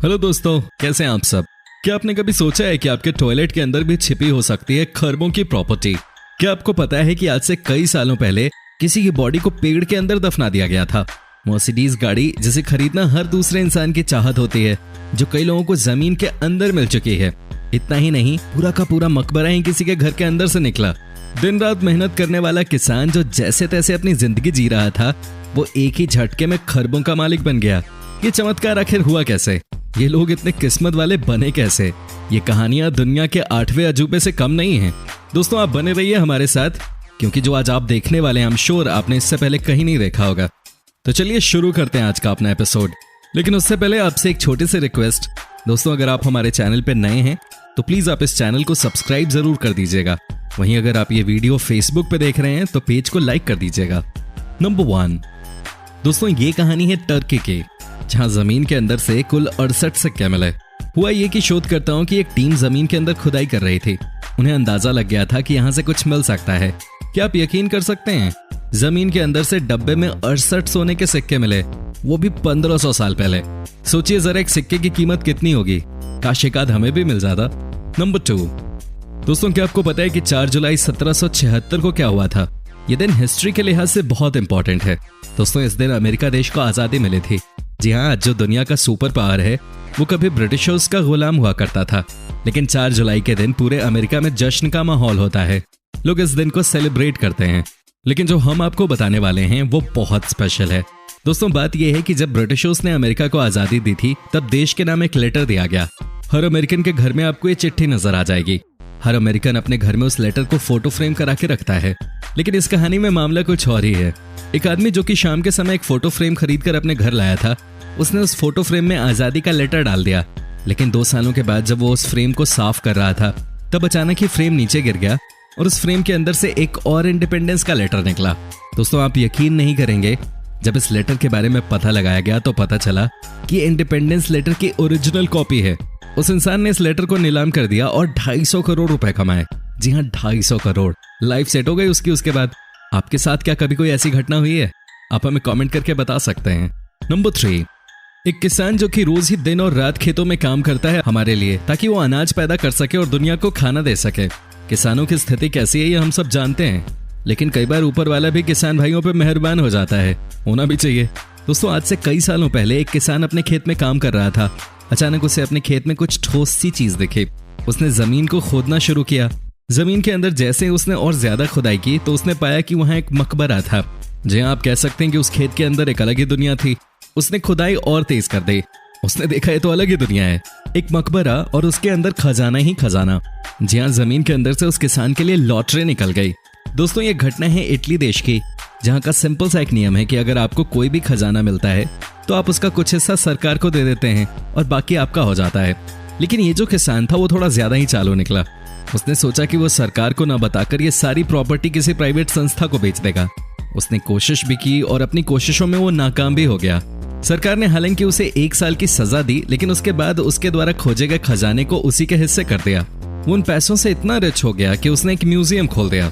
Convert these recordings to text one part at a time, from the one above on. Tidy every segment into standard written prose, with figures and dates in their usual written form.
Hello दोस्तों, कैसे हैं आप सब। क्या आपने कभी सोचा है कि आपके टॉयलेट के अंदर भी छिपी हो सकती है खरबों की प्रॉपर्टी। क्या आपको पता है कि आज से कई सालों पहले किसी की बॉडी को पेड़ के अंदर दफना दिया गया था। मर्सिडीज गाड़ी जिसे खरीदना हर दूसरे इंसान की चाहत होती है, जो कई लोगों को जमीन के अंदर मिल चुकी है। इतना ही नहीं, पूरा का पूरा मकबरा ही किसी के घर के अंदर से निकला। दिन रात मेहनत करने वाला किसान जो जैसे तैसे अपनी जिंदगी जी रहा था, वो एक ही झटके में खरबों का मालिक बन गया। ये चमत्कार आखिर हुआ कैसे? ये लोग इतने किस्मत वाले बने कैसे? ये कहानियां दुनिया के 8वें अजूबे से कम नहीं हैं। दोस्तों, आप बने रहिए हमारे साथ, क्योंकि जो आज आप देखने वाले हैं, आई एम श्योर आपने इससे पहले कहीं नहीं देखा होगा। तो चलिए शुरू करते हैं आज का अपना एपिसोड। लेकिन उससे पहले आपसे एक छोटी सी रिक्वेस्ट। दोस्तों, अगर आप हमारे चैनल पे नए हैं तो प्लीज आप इस चैनल को सब्सक्राइब जरूर कर दीजिएगा। वहीं अगर आप ये वीडियो फेसबुक पे देख रहे हैं तो पेज को लाइक कर दीजिएगा। नंबर 1, दोस्तों ये कहानी है टर्की की, जहां जमीन के अंदर से कुल 68 सिक्के मिले। हुआ ये कि शोधकर्ताओं की एक टीम जमीन के अंदर खुदाई कर रही थी। उन्हें अंदाजा लग गया था कि यहां से कुछ मिल सकता है। क्या आप यकीन कर सकते हैं, जमीन के अंदर से डब्बे में 68 सोने के सिक्के मिले, वो भी 1500 साल पहले। सोचिए जरा एक सिक्के की कीमत कितनी होगी। काश एकाध हमें भी मिल जाता। नंबर 2, दोस्तों क्या आपको पता है कि 4 जुलाई 1776 को क्या हुआ था? ये दिन हिस्ट्री के लिहाज से बहुत इंपॉर्टेंट है। दोस्तों, इस दिन अमेरिका देश को आजादी मिली थी। जी हाँ, आज जो दुनिया का सुपर पावर है वो कभी ब्रिटिशर्स का गुलाम हुआ करता था। लेकिन 4 जुलाई के दिन पूरे अमेरिका में जश्न का माहौल होता है। लोग इस दिन को सेलिब्रेट करते हैं। लेकिन जो हम आपको बताने वाले हैं वो बहुत स्पेशल है। दोस्तों, बात यह है कि जब ब्रिटिशर्स ने अमेरिका को आजादी दी थी, तब देश के नाम एक लेटर दिया गया। हर अमेरिकन के घर में आपको ये चिट्ठी नजर आ जाएगी। हर अमेरिकन अपने घर में उस लेटर को फोटो फ्रेम करा के रखता है। लेकिन इस कहानी में मामला कुछ और ही है। एक आदमी जो कि शाम के समय एक फोटो फ्रेम खरीद कर अपने घर लाया था, उसने उस फोटो फ्रेम में आजादी का लेटर डाल दिया। लेकिन 2 सालों के बाद जब वो उस फ्रेम को साफ कर रहा था, तब अचानक ही फ्रेम नीचे गिर गया और उस फ्रेम के अंदर से एक और इंडिपेंडेंस का लेटर निकला। दोस्तों, आप यकीन नहीं करेंगे, जब इस लेटर के बारे में पता लगाया गया तो पता चला कि इंडिपेंडेंस लेटर की ओरिजिनल कॉपी है। उस इंसान ने इस लेटर को नीलाम कर दिया और 250 करोड़ रुपए कमाए। जी हाँ, 250 करोड़। लाइफ सेट हो गई उसकी। उसके बाद आपके साथ क्या कभी कोई ऐसी घटना हुई है? आप हमें कमेंट करके बता सकते हैं। नंबर 3, एक किसान जो कि रोज ही दिन और रात खेतों में काम करता है हमारे लिए, ताकि वो अनाज पैदा कर सके और दुनिया को खाना दे सके। किसानों की स्थिति कैसी है ये हम सब जानते हैं, लेकिन कई बार ऊपर वाला भी किसान भाइयों पे मेहरबान हो जाता है। होना भी चाहिए। दोस्तों, आज से कई सालों पहले एक किसान अपने खेत में काम कर रहा था। अचानक उसे अपने खेत में कुछ ठोस सी चीज दिखी। उसने जमीन को खोदना शुरू किया। जमीन के अंदर जैसे उसने और ज्यादा खुदाई की तो उसने पाया कि वहां एक मकबरा था। जी हाँ, आप कह सकते हैं कि उस खेत के अंदर एक अलग ही दुनिया थी। उसने खुदाई और तेज कर दी। उसने देखा ये तो अलग ही दुनिया है, एक मकबरा और उसके अंदर खजाना ही खजाना। जी हाँ, जमीन के अंदर से उस किसान के लिए लॉटरी निकल गई। दोस्तों, ये घटना है इटली देश की, जहाँ का सिंपल सा एक नियम है कि अगर आपको कोई भी खजाना मिलता है तो आप उसका कुछ हिस्सा सरकार को दे देते हैं और बाकी आपका हो जाता है। लेकिन ये जो किसान था वो थोड़ा ज्यादा ही चालू निकला। उसने सोचा कि वो सरकार को ना बताकर ये सारी प्रॉपर्टी किसी प्राइवेट संस्था को बेच देगा। उसने कोशिश भी की और अपनी कोशिशों में वो नाकाम भी हो गया। सरकार ने हालांकि उसे 1 साल की सजा दी, लेकिन उसके बाद उसके द्वारा खोजे गए खजाने को उसी के हिस्से कर दिया। वो उन पैसों से इतना रिच हो गया कि उसने एक म्यूजियम खोल दिया।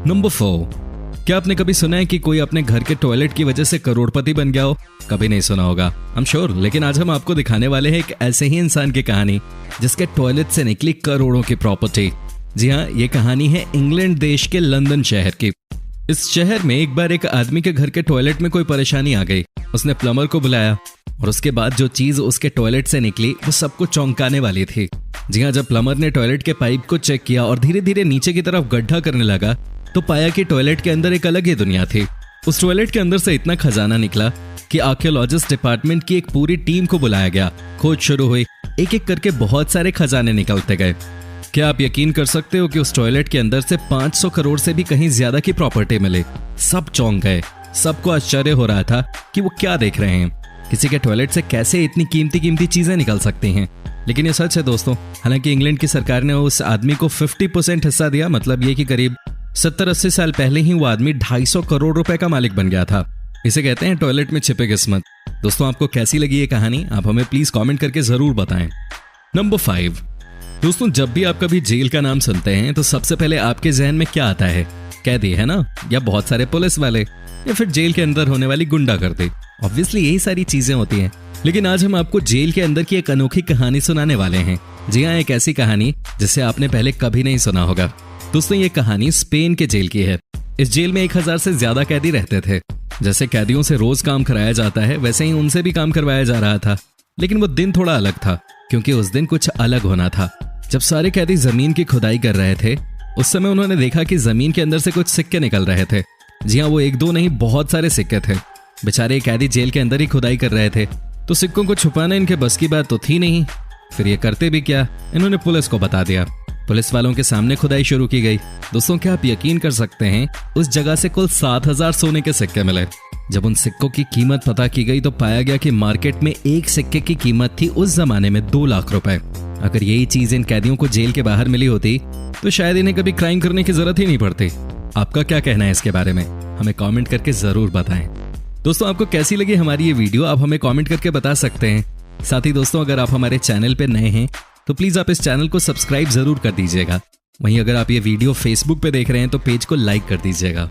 नंबर 4, क्या आपने कभी सुना है कि कोई अपने घर के टॉयलेट की वजह से करोड़पति बन गया हो? कभी नहीं सुना होगा, आई एम श्योर। लेकिन आज हम आपको दिखाने वाले हैं एक ऐसे ही इंसान की कहानी जिसके टॉयलेट से निकली करोड़ों की प्रॉपर्टी। जी हाँ, ये कहानी है इंग्लैंड देश के लंदन शहर की। इस शहर में एक बार एक आदमी के घर के टॉयलेट में कोई परेशानी आ गई। उसने प्लम्बर को बुलाया और उसके बाद जो चीज उसके टॉयलेट से निकली वो सबको चौंकाने वाली थी। जी हाँ, जब प्लम्बर ने टॉयलेट के पाइप को चेक किया और धीरे धीरे नीचे की तरफ गड्ढा करने लगा, तो पाया कि टॉयलेट के अंदर एक अलग ही दुनिया थी। उस टॉयलेट के अंदर से इतना खजाना निकला कि आर्कियोलॉजिस्ट डिपार्टमेंट की एक पूरी टीम को बुलाया गया। खोज शुरू हुई। एक एक करके बहुत सारे खजाने निकलते गए। क्या आप यकीन कर सकते हो कि उस टॉयलेट के अंदर से 500 करोड़ से भी कहीं ज्यादा की प्रॉपर्टी मिली। सब चौंक गए। सबको आश्चर्य हो रहा था कि वो क्या देख रहे हैं। किसी के टॉयलेट से कैसे इतनी कीमती कीमती चीजें निकल सकती हैं। लेकिन ये सच है दोस्तों। हालांकि इंग्लैंड की सरकार ने उस आदमी को 50% हिस्सा दिया। मतलब ये कि करीब 70-80 साल पहले ही वो आदमी 250 करोड़ रुपए का मालिक बन गया था। इसे कहते हैं टॉयलेट में छिपे किस्मत। दोस्तों, आपको कैसी लगी ये कहानी? आप हमें प्लीज कमेंट करके जरूर बताएं। नंबर 5, दोस्तों जब भी आप कभी जेल का नाम सुनते हैं तो सबसे पहले आपके जहन में क्या आता है? कैदी है ना, या बहुत सारे पुलिस वाले, या फिर जेल के अंदर होने वाली गुंडागर्दी। ऑब्वियसली यही सारी चीजें होती हैं। लेकिन आज हम आपको जेल के अंदर की एक अनोखी कहानी सुनाने वाले हैं। जी हाँ, एक ऐसी कहानी जिसे आपने पहले कभी नहीं सुना होगा। दोस्तों, ये कहानी स्पेन के जेल की है। इस जेल में 1000 से ज्यादा कैदी रहते थे। जैसे कैदियों से रोज काम कराया जाता है, वैसे ही उनसे भी काम करवाया जा रहा था। लेकिन वो दिन थोड़ा अलग था, क्योंकि उस दिन कुछ अलग होना था। जब सारे कैदी जमीन की खुदाई कर रहे थे, उस समय उन्होंने देखा कि जमीन के अंदर से कुछ सिक्के निकल रहे थे। जी हाँ, वो 1-2 नहीं, बहुत सारे सिक्के थे। बेचारे कैदी जेल के अंदर ही खुदाई कर रहे थे, तो सिक्कों को छुपाना इनके बस की बात तो थी नहीं। फिर ये करते भी क्या, इन्होंने पुलिस को बता दिया। पुलिस वालों के सामने खुदाई शुरू की गई। दोस्तों, क्या आप यकीन कर सकते हैं, उस जगह से कुल 7000 सोने के सिक्के मिले। जब उन सिक्कों की कीमत पता की गई तो पाया गया कि मार्केट में एक सिक्के की कीमत थी उस जमाने में 2 लाख रुपए। अगर यही चीज इन कैदियों को जेल के बाहर मिली होती तो शायद इन्हें कभी क्राइम करने की जरूरत ही नहीं पड़ती। आपका क्या कहना है इसके बारे में, हमें कमेंट करके जरूर बताएं। दोस्तों, आपको कैसी लगी हमारी ये वीडियो, आप हमें कमेंट करके बता सकते हैं। साथ ही दोस्तों, अगर आप हमारे चैनल पे नए हैं तो प्लीज आप इस चैनल को सब्सक्राइब जरूर कर दीजिएगा। वहीं अगर आप ये वीडियो फेसबुक पे देख रहे हैं तो पेज को लाइक कर दीजिएगा।